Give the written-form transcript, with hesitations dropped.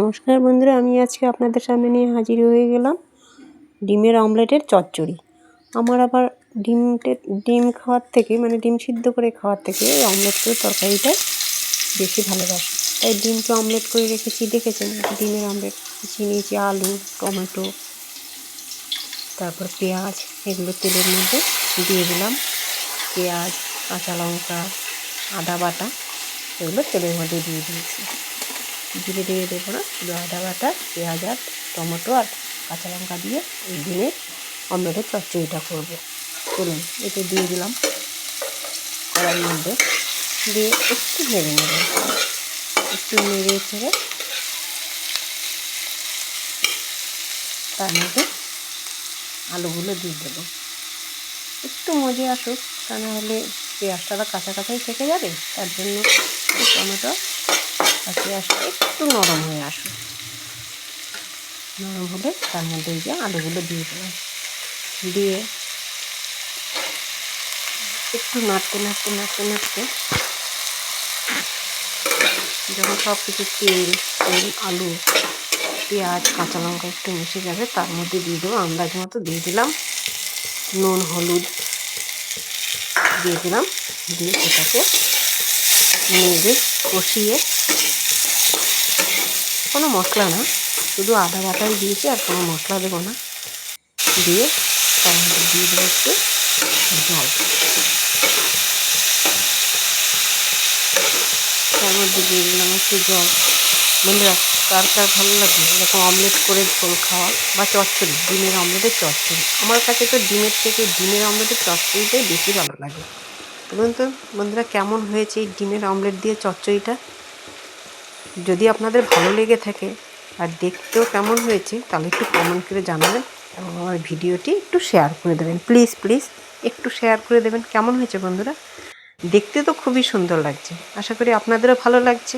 নমস্কার বন্ধুরা, আমি আজকে আপনাদের সামনে নিয়ে হাজির হয়ে গেলাম ডিমের অমলেটের চচ্চড়ি। আমার আবার ডিম খাওয়ার থেকে ডিম সিদ্ধ করে খাওয়ার থেকে এই অমলেট করে তরকারিটা বেশি ভালোবাসি। তাই ডিমকে অমলেট করে রেখেছি, দেখেছেন ডিমের অমলেট নিয়েছি, আলু, টমেটো, তারপর পেঁয়াজ, এগুলো তেলের মধ্যে দিয়ে দিলাম। পেঁয়াজ, কাঁচা লঙ্কা, আদা বাটা এগুলো তেলের মধ্যে দিয়ে দিয়েছি। জিরে দিয়ে দেবো না, শুধু আদা বাটা, পেঁয়াজ আর টমেটো আর কাঁচা লঙ্কা দিয়ে এই ডিমের অমলেটের চচ্চড়িটা করবো। চলুন, এতে দিয়ে দিলাম কড়াইয়ের মধ্যে, দিয়ে একটু নেড়ে ছেড়ে তার মধ্যে আলুগুলো দিয়ে দেবো। একটু মজে আসুক, তা নাহলে পেঁয়াজটা কাঁচা কাঁচাই থেকে যাবে। তার জন্য টমেটো আর পেঁয়াজটা একটু নরম হয়ে আসুক। নরম হলে তার মধ্যে এই যে আলুগুলো দিয়ে দিলাম, দিয়ে একটু নাড়তে যখন সব কিছু তেল, আলু, পেঁয়াজ, কাঁচা লঙ্কা একটু মিশে যাবে, তার মধ্যে দিয়ে দেবো আন্দাজ মতো দিয়ে দিলাম নুন, হলুদ দিয়ে দিলাম। দিয়ে সেটাকে নেড়ে কষিয়ে, কোনো মশলা না, শুধু আদা বাটাই দিয়েছি, আর কোনো মশলা দেবো না। দিয়ে তার মধ্যে দিয়ে দেবো একটু জল, তার মধ্যে দিয়ে দিলাম একটু জল। বন্ধুরা, কার ভালো লাগে এরকম অমলেট করে ঝোল খাওয়া বা চচ্চড়ি, ডিমের অমলেটের চচ্চড়ি? আমার কাছে তো ডিমের থেকে ডিমের অমলেটের চচ্চড়িটাই বেশি ভালো লাগে। বলুন তো বন্ধুরা, কেমন হয়েছে এই ডিমের অমলেট দিয়ে চচ্চড়িটা? যদি আপনাদের ভালো লেগে থাকে আর দেখতেও কেমন হয়েছে, তাহলে একটু কমেন্ট করে জানাবেন এবং আমার ভিডিওটি একটু শেয়ার করে দেবেন। প্লিজ একটু শেয়ার করে দেবেন। কেমন হয়েছে বন্ধুরা? দেখতে তো খুবই সুন্দর লাগছে, আশা করি আপনাদেরও ভালো লাগছে।